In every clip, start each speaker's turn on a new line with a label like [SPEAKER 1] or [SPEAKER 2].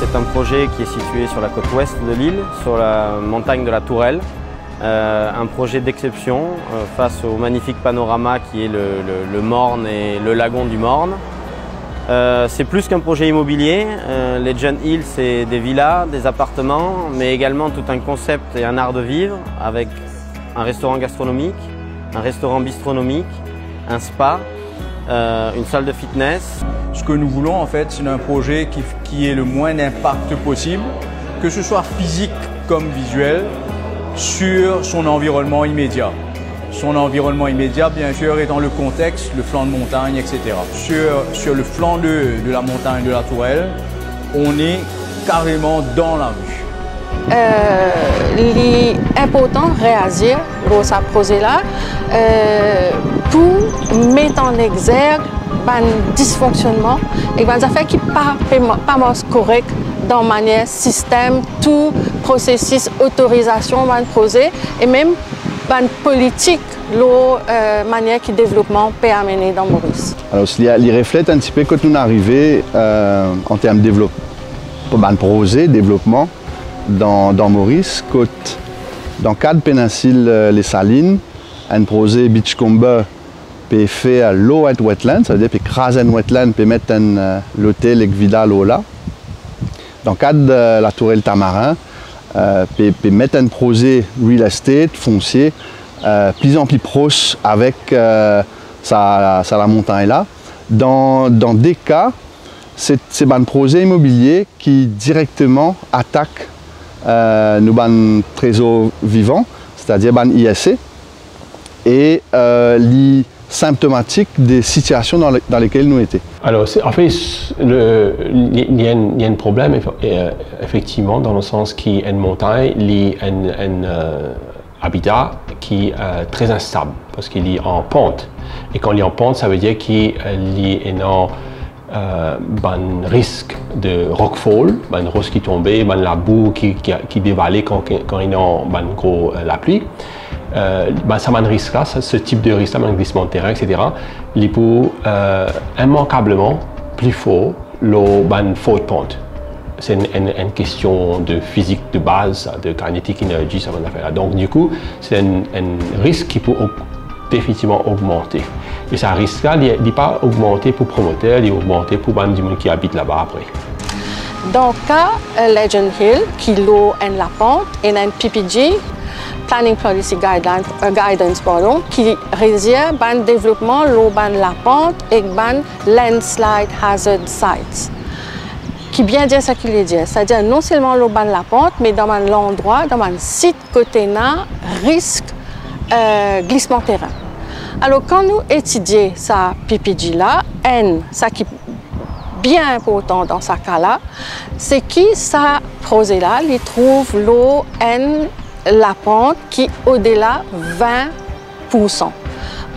[SPEAKER 1] c'est un projet qui est situé sur la côte ouest de l'île, sur la montagne de la Tourelle. Un projet d'exception face au magnifique panorama qui est le Morne et le lagon du Morne. C'est plus qu'un projet immobilier. Legend Hill, c'est des villas, des appartements, mais également tout un concept et un art de vivre avec un restaurant gastronomique, un restaurant bistronomique, un spa, une salle de fitness.
[SPEAKER 2] Ce que nous voulons en fait, c'est un projet qui ait le moins d'impact possible, que ce soit physique comme visuel, sur son environnement immédiat. Son environnement immédiat, bien sûr, étant le contexte, le flanc de montagne, etc. Sur le flanc de la montagne de la Tourelle, on est carrément dans la rue.
[SPEAKER 3] L'important réagir dans ce projet-là pour mettre en exergue un dysfonctionnement et des affaires qui ne sont pas correctes dans manière système, tout processus autorisation d'un projet et même une politique, la manière qui développement peut amener dans Maurice.
[SPEAKER 4] Alors, il reflète un petit peu quand nous arrivons en termes de développement, projet, développement dans Maurice, dans le cadre péninsule Les Salines, un projet Beachcomber peut faire l'eau et wetland, ça veut dire peut craser un wetland, peut mettre l'hôtel et vida l'eau là. Dans le cadre de la Tourelle Tamarin, peut mettre un projet real estate foncier plus en plus proche avec la montagne là. Dans des cas, c'est un projet immobilier qui directement attaque nos trésors vivants, c'est-à-dire ISC, et les symptomatiques des situations dans lesquelles nous étions.
[SPEAKER 5] Alors, en fait, il y a un problème, effectivement, dans le sens qu'il y a une montagne, il y a un habitat qui est très instable, parce qu'il est en pente. Et quand il est en pente, ça veut dire qu'il y a un risque de rockfall, un roche qui tombe, la boue qui dévalait quand il y a une grosse la pluie. Ça un risque là, ce type de risque là, un glissement de terrain, etc. Il peut immanquablement plus fort le faute pente. C'est une question de physique de base, de kinetic energy, ça va faire. Donc du coup, c'est un risque qui peut définitivement augmenter. Et ce risque-là, il n'est pas augmenté pour promoteur, il est augmenté pour les gens qui habitent là-bas après.
[SPEAKER 3] Dans le cas Legend Hill, qui a la pente, et un PPG, Planning Policy Guidance, qui réside dans le développement de la pente et de landslide hazard sites. Qui bien dire ce qu'il dit, c'est-à-dire non seulement le ban de la pente, mais dans l'endroit, dans un site côté risque glissement de terrain. Alors quand nous étudions ce PPG-là, ça qui est bien important dans ce cas-là, c'est que ce projet-là, il trouve l'eau la pente qui est au-delà de 20%.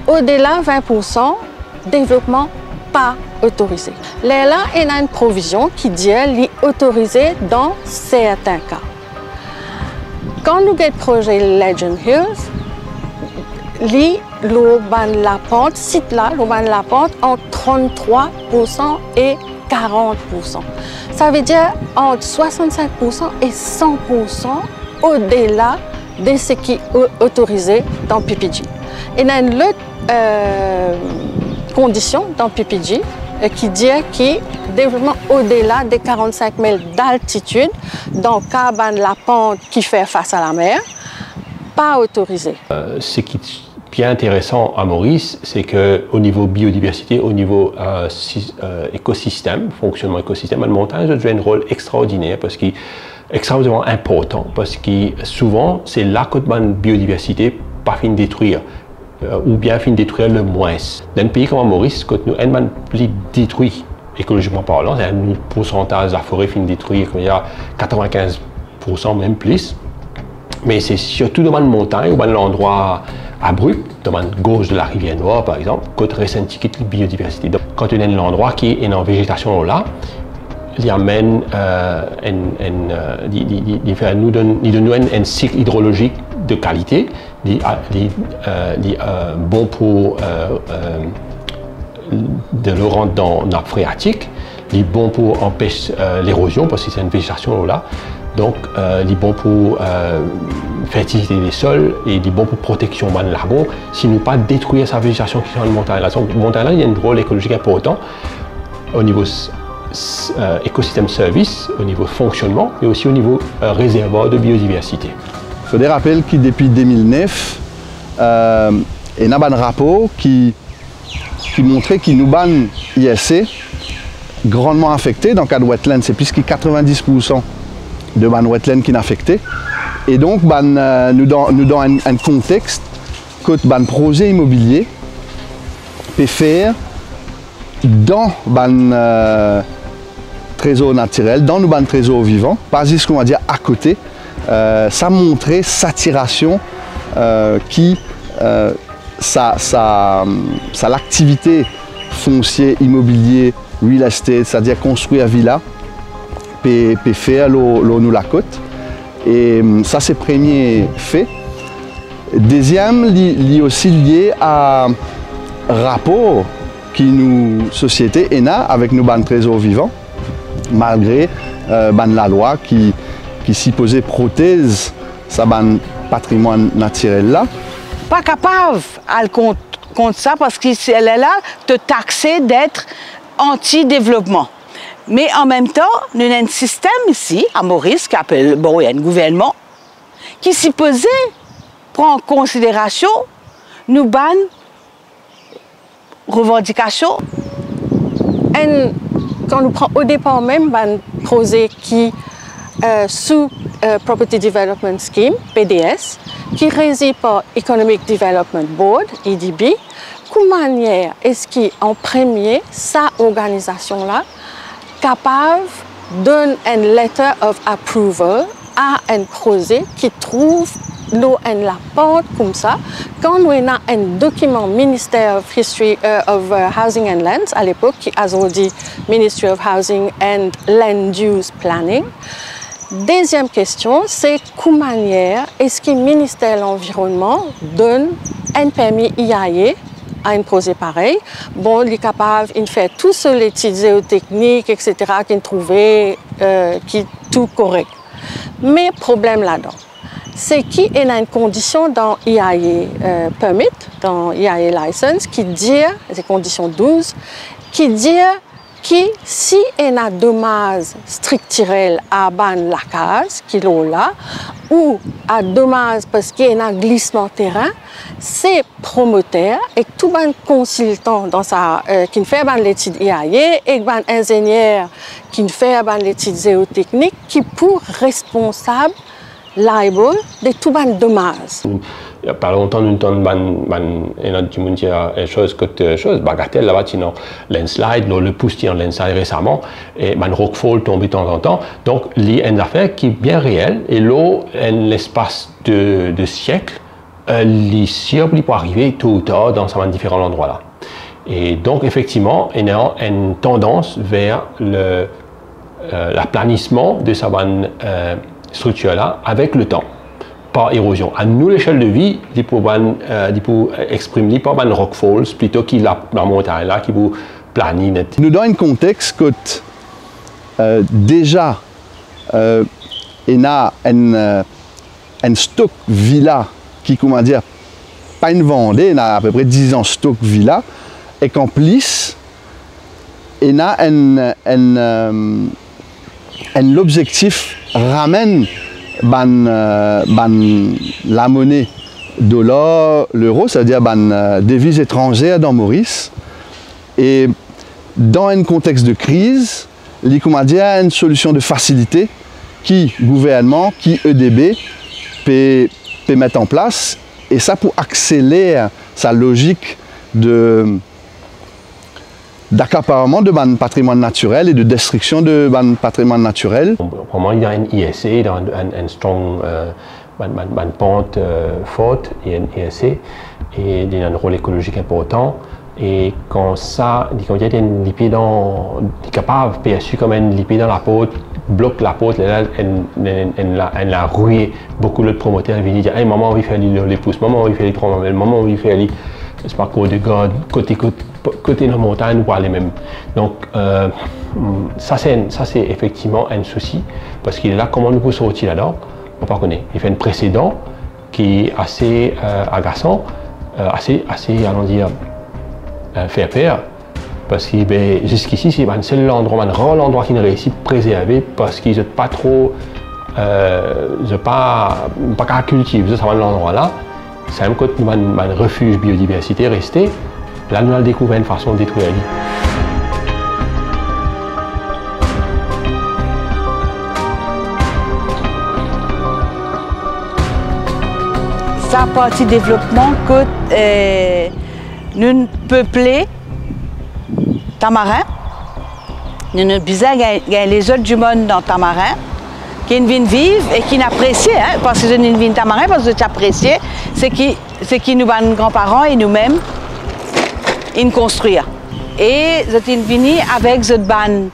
[SPEAKER 3] Au-delà de 20%, développement pas autorisé. Là, il y a une provision qui dit qu'il est autorisé dans certains cas. Quand nous avons le projet Legend Hills, la pente, site là, la pente entre 33% et 40%. Ça veut dire entre 65% et 100% au-delà de ce qui est autorisé dans PPG. Il y a une autre condition dans PPG qui dit que développement au-delà des 45 000 d'altitude, dans le cas de la pente qui fait face à la mer, pas autorisé.
[SPEAKER 5] Ce qui est bien intéressant à Maurice, c'est qu'au niveau biodiversité, au niveau écosystème, fonctionnement écosystème, la montagne joue un rôle extraordinaire parce qu'il extraordinairement important parce que souvent c'est là que la biodiversité pas fin de détruire ou bien fin de détruire le moins. Dans un pays comme Maurice, quand nous avons plus détruit écologiquement parlant, c'est un pourcentage de la forêt fin de détruire, il y a 95% même plus. Mais c'est surtout dans une montagne ou dans l'endroit abrupt, dans la gauche de la rivière Noire par exemple, qu'on ressenti la biodiversité. Donc, quand on est dans l'endroit qui est en végétation là, il amène nous donne un cycle hydrologique de qualité, bon pour de l'eau rentre dans la nappe phréatique, il est bon pour empêcher l'érosion parce que c'est une végétation là. Donc, il est bon pour fertiliser les sols et il est bon pour protection de l'arbre si nous pas détruire sa végétation qui est dans la montagne. Là, donc, montagne là, il y a un rôle écologique important au niveau écosystème service, au niveau fonctionnement et aussi au niveau réservoir de biodiversité.
[SPEAKER 4] Il faut rappeler que depuis 2009, il y a un rapport qui montrait que nous ban ISC grandement affecté dans le cas de wetland, c'est plus que 90% de ban wetland qui est affecté. Et donc, nous dans un contexte que ban projet immobilier peut faire dans ban trésor naturel, dans nos ban trésors vivants, pas juste qu'on va dire à côté. Ça montrait saturation qui l'activité foncière, immobilier, real estate, c'est-à-dire construire villa, peut faire nous la côte. Et ça c'est le premier fait. Deuxième, il est aussi lié à rapport qui nous société ENA avec nos ban trésors vivants, malgré la loi qui supposait prothèse sa ban patrimoine naturel là.
[SPEAKER 6] Pas capable à contre ça parce qu'elle est là de taxer d'être anti-développement. Mais en même temps, nous avons un système ici, à Maurice, qui appelle, bon, il y a un gouvernement, qui supposait prendre en considération nos bonnes revendications.
[SPEAKER 3] Quand nous prenons au départ même un projet qui sous Property Development Scheme, PDS, qui régit par Economic Development Board, EDB, comment manière est-ce qu'en premier, sa organisation-là, capable de donner un letter of approval à un projet qui trouve l'eau en la porte comme ça. Quand nous avons un document Ministère of History of Housing and Lands à l'époque, qui a dit Ministry of Housing and Land Use Planning. Deuxième question, c'est comment manière est-ce que le ministère de l'Environnement donne un permis IAE à un projet pareil. Bon, il est capable de faire tout sur l'étude géotechnique, etc., qu'il trouvait qui est tout correct. Mais problème là-dedans, c'est qu'il y a une condition dans IAE Permit, dans IAE License, qui dit, c'est condition 12, qui dit que si il y a un dommage structurel à ban la case, qui est là, ou à dommage parce qu'il y a un glissement terrain, c'est promoteur et tout le consultant dans qui fait l'étude IAE et un ingénieur qui fait l'étude géotechnique qui pour responsable liable de tout le dommage.
[SPEAKER 5] Il n'y a pas longtemps, nous avons dit chose bagatelle là-bas, sinon landslide, le pousse en landslide récemment, et rockfall tombe de temps en temps. Donc, il y a une affaire qui est bien réelle, et là, en l'espace de siècles, il peut arriver tôt ou tard dans différents endroits là. Et donc, effectivement, il y a une tendance vers l'aplanissement de cette structure là avec le temps. Par érosion. À nous, l'échelle de vie, il peut exprimer par un rockfalls plutôt que la montagne là qui peut planer net.
[SPEAKER 4] Nous dans un contexte que déjà il y a un stock villa qui, comment dire, pas une vendée, il y a à peu près 10 ans stock villa et qu'en plus il y a l'objectif ramène la monnaie dollar, l'euro, c'est-à-dire devise étrangère dans Maurice. Et dans un contexte de crise, il y a une solution de facilité qui gouvernement, qui EDB peut mettre en place. Et ça pour accélérer sa logique d'accaparement de patrimoine naturel et de destruction de patrimoine naturel.
[SPEAKER 5] Vraiment, il y a un ISC, un strong, une pente forte, il y a un ISC et il y a un rôle écologique important. Et quand il y a une lipide capable, PSU comme une lipide dans la porte, bloque la porte, elle a rouillé beaucoup de promoteurs viennent dire hey, maman, on va faire les pouces, maman, on va faire les promoteurs, maman, on va faire les c'est pas côté la montagne ou pas les mêmes. Donc ça c'est effectivement un souci parce qu'il est là, comment nous pouvons sortir là-dedans, on ne connaît pas. Il fait un précédent qui est assez agaçant, assez allons dire faire peur. Parce que ben, jusqu'ici, c'est un seul endroit, un rare endroit qui ne réussit à préserver parce qu'ils n'ont pas trop, pas qu'à cultiver ça l'endroit là. C'est un côté un refuge biodiversité resté. Là, nous avons découvert une façon de détruire la vie.
[SPEAKER 6] Ça partie développement que nous peuplons Tamarin. Nous avons besoin de les autres du monde dans Tamarin qui viennent vivre et qui apprécient, hein, parce que nous viennent Tamarin, parce que nous apprécions, c'est qui nous, nos grands-parents et nous-mêmes, ils construisent. Et nous sommes venus avec cette bonne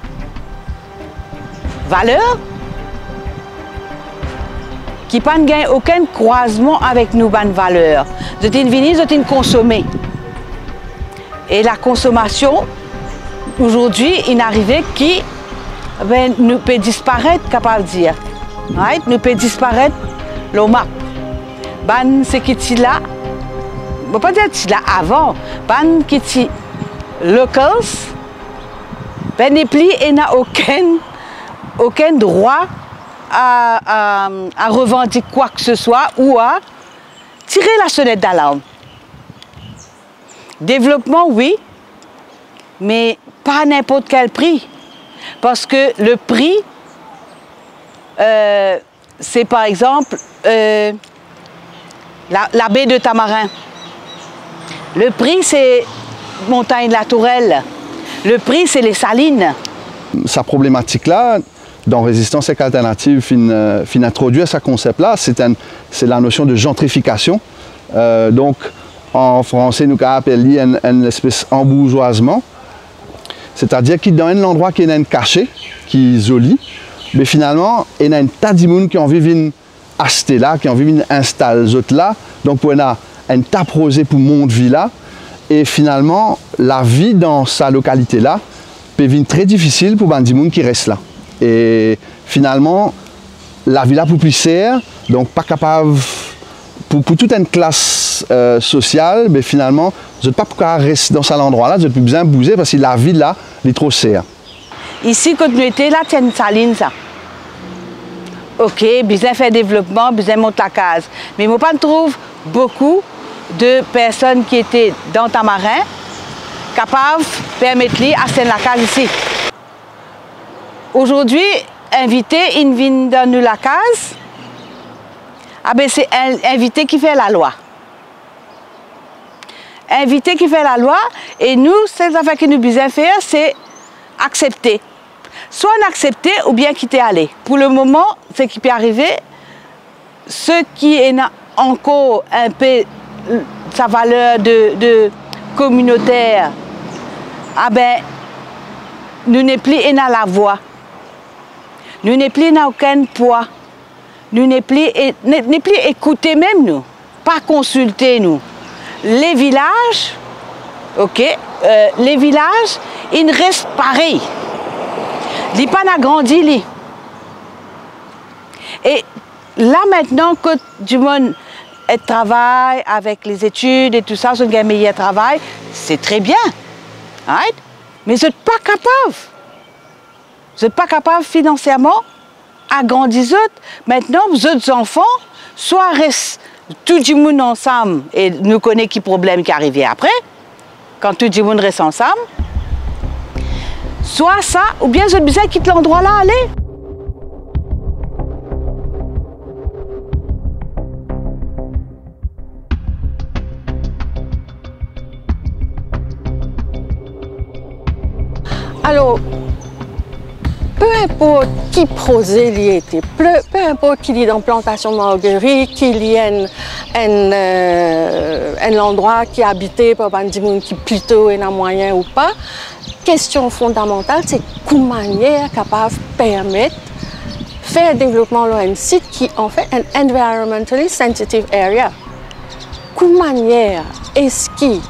[SPEAKER 6] valeur qui n'a aucun croisement avec nos bonnes valeurs. Nous sommes venus, nous sommes consommés. Et la consommation, aujourd'hui, il est arrivé qui nous peut disparaître, capable de dire. Right? Nous peut disparaître l'homme. Ce qui est là, on ne peut pas dire là avant, qui est locals, n'est plus et n'a aucun droit à revendiquer quoi que ce soit ou à tirer la sonnette d'alarme. Développement, oui, mais pas à n'importe quel prix. Parce que le prix, c'est par exemple la baie de Tamarin. Le prix, c'est Montagne de la Tourelle. Le prix, c'est les salines.
[SPEAKER 4] Sa problématique-là, dans Résistance et Alternative, fin introduire ce concept-là, c'est la notion de gentrification. Donc, en français, nous appelons une espèce d'embourgeoisement. C'est-à-dire qu'il y a un endroit qui est caché, qui est joli, mais finalement, il y a un tas de gens qui ont envie d'acheter là, qui ont envie d'installer là. Donc, on a un tas de projets pour monde vie là. Et finalement, la vie dans sa localité là peut être très difficile pour les gens qui restent là. Et finalement, la vie là pour plus serre, donc pas capable, pour toute une classe sociale, mais finalement, vous n'êtes pas pour rester dans cet endroit-là, vous n'avez plus besoin de bouger parce que la vie là, elle est trop serre.
[SPEAKER 6] Ici, quand nous étions là, il y a une saline, ça. Ok, besoin de faire développement, besoin de monter la case. Mais moi, je trouve beaucoup de personnes qui étaient dans Tamarin capables de permettre à faire la case ici. Aujourd'hui, invité, ils viennent dans nous la case. Ah ben c'est invité qui fait la loi. Invité qui fait la loi, et nous, cette affaire que nous devons faire, c'est accepter. Soit on accepter ou bien quitter aller. Pour le moment, ce qui peut arriver, ce qui est encore un peu sa valeur de communautaire, ah ben, nous n'est plus à la voix. Nous n'est plus à aucun poids. Nous n'est plus écouter même nous, pas consulter nous. Les villages, ok, les villages, ils restent pareils. Ils n'ont pas agrandi li. Et là maintenant que du monde travaille avec les études et tout ça, c'est un meilleur travail, c'est très bien, right? Mais vous n'êtes pas capable. Vous n'êtes pas capable financièrement agrandir. Maintenant, vos autres enfants, soit restent tout le monde ensemble, et nous connaissons qui problème qui arrivait après, quand tout le monde reste ensemble, soit ça, ou bien vous avez besoin de quitter l'endroit là, allez.
[SPEAKER 3] Alors, peu importe qui projet il était, peu importe qu'il y ait dans plantation marguerite, qu'il y ait un endroit qui est habité par des gens qui plutôt est un moyen ou pas, question fondamentale, c'est comment manière capable de permettre faire développement dans un site qui est en fait un environmentally sensitive area. Comment manière est-ce qu'il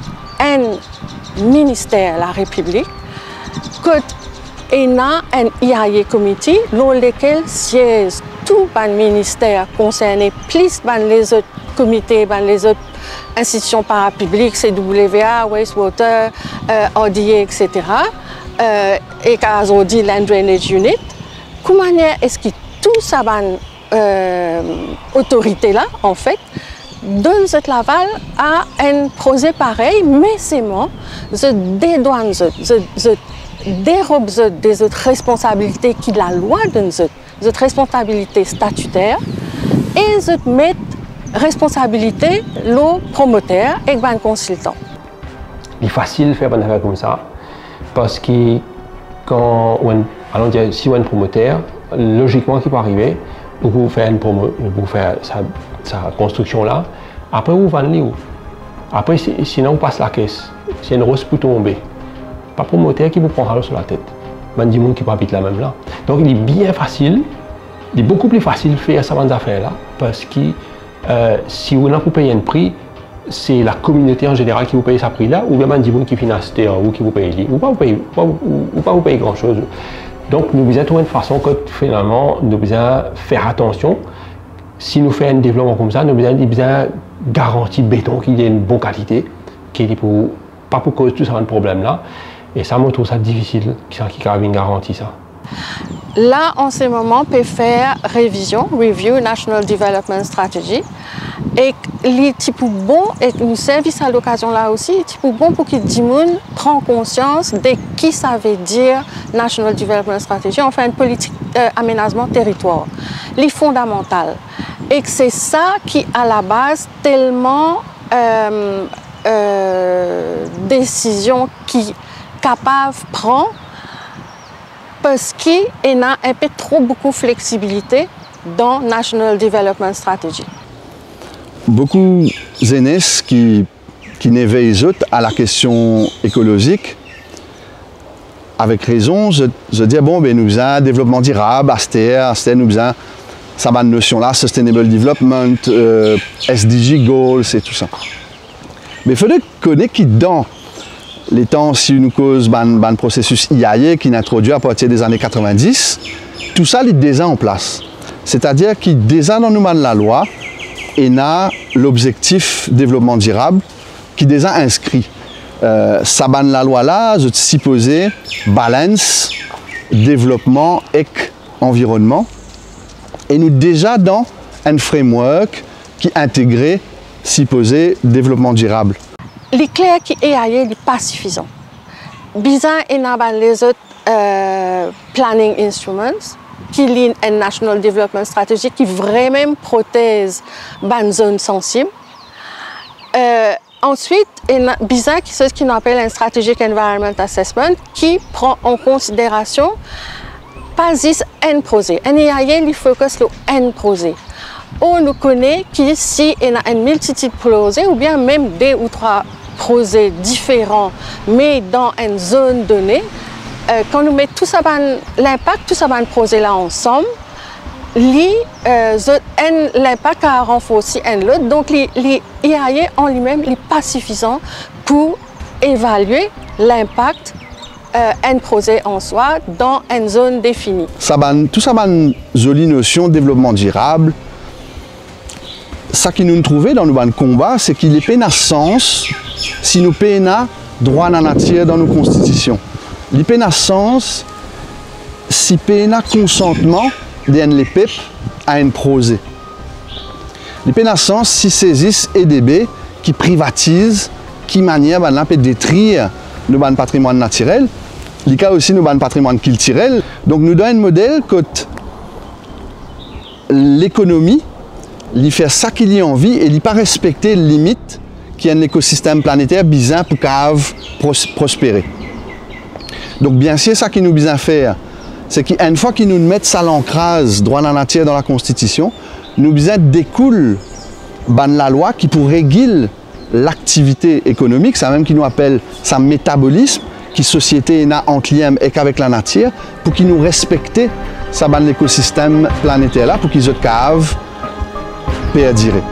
[SPEAKER 3] un ministère de la République, que il y a un IAE committee dans lequel siègent tous les ministères concernés, plus les autres comités, les autres institutions parapubliques, CWA, Wastewater, RDA, etc. Et qu'aujourd'hui, Land Drainage Unit. Comment est-ce que tout ça, autorité-là, en fait, donne cette l'aval à un projet pareil, mais c'est moi, je dédouane, je dérobe des autres responsabilités qui la loi donne, cette responsabilité statutaire, et je mets responsabilité le promoteur et le consultant.
[SPEAKER 5] Il est facile de faire une affaire comme ça, parce que si on est un promoteur, logiquement, qui peut arriver, vous faire sa construction là, après vous vendez où? Après, sinon, on passe la caisse. C'est une rose pour tomber. Pas promoteur qui vous prendra sur la tête. Il y a des gens qui peut habiter là même là. Donc, il est bien facile, il est beaucoup plus facile de faire ces affaires là, parce que si vous n'avez pas payé un prix, c'est la communauté en général qui vous paye ce prix-là, ou bien des gens qui financent ou qui vous payent, ou pas vous payer grand-chose. Donc, nous devons trouver une façon que finalement, nous devons faire attention. Si nous faisons un développement comme ça, nous devons garantir béton qu'il ait une bonne qualité, pas pour cause de tout ça, un problème-là. Et ça, je trouve ça difficile, qui a une garantie ça.
[SPEAKER 3] Là, en ce moment, on peut faire révision, review, National Development Strategy. Et les types bon, et nous service à l'occasion là aussi, les types bon pour que les gens prennent conscience de qui ça veut dire National Development Strategy, enfin une politique d'aménagement territoire. Les fondamentales. Et que c'est ça qui, à la base, tellement décision qui capable prend parce qu'il y a un peu trop beaucoup de flexibilité dans National Development Strategy.
[SPEAKER 4] Beaucoup d'aînés qui n'éveillent à la question écologique, avec raison, je dis bon, ben, nous avons développement durable, ASTER, nous avons cette notion-là, Sustainable Development, SDG Goals et tout ça. Mais il faudrait connaître qui dans les temps, si nous cause un processus IAE qui est introduit à partir des années 90, tout ça est déjà en place. C'est-à-dire qu'il déjà dans nous la loi et a l'objectif développement durable qui est déjà inscrit. Ça la loi là, je supposais balance, développement et environnement. Et nous déjà dans un framework qui intégrait supposé développement durable.
[SPEAKER 3] L'éclair qui est ailleurs n'est pas suffisant. Bizarre, il y a les autres planning instruments qui lient une National Development Strategy qui vraiment protège les zones sensibles. Ensuite, bizarre, c'est ce qu'on appelle un Strategic Environment Assessment qui prend en considération pas juste un projet. Un IAE, il focus sur un projet. On nous connaît que si il y a une multitude de projets ou bien même 2 ou 3 projets différents mais dans une zone donnée, quand nous mettons tout ça l'impact, tout ça projet là ensemble, l'impact a renforcé un l'autre. Donc les IAE en lui-même n'est pas suffisant pour évaluer l'impact un projet en soi dans une zone définie.
[SPEAKER 4] Tout ça une jolie notion de développement durable. Ça qui nous trouvait dans nos combats, c'est qu'il est pas sens si nous payons droit à la nature dans nos constitutions. Il pas sens si payons consentement d'un PEP à un projet. Il pas sens si saisissent EDB qui privatise, qui manière de détruire le patrimoine naturel. Il y a aussi le patrimoine culturel. Donc nous donnons un modèle que l'économie il fait ça qu'il y a envie et il n'a pas respecté les limites qui est un écosystème planétaire bizarre pour prospérer. Donc bien sûr, ça qui nous besoin faire, c'est qu'une fois qu'ils nous mettent ça l'ancrage droit à la nature dans la Constitution, nous besoin découle la loi qui pour réguler l'activité économique, ça même qui nous appelle ça métabolisme, qui société n'a entre lien avec la nature, pour qu'ils nous respectent ça l'écosystème planétaire là, pour qu'ils aient perdurer.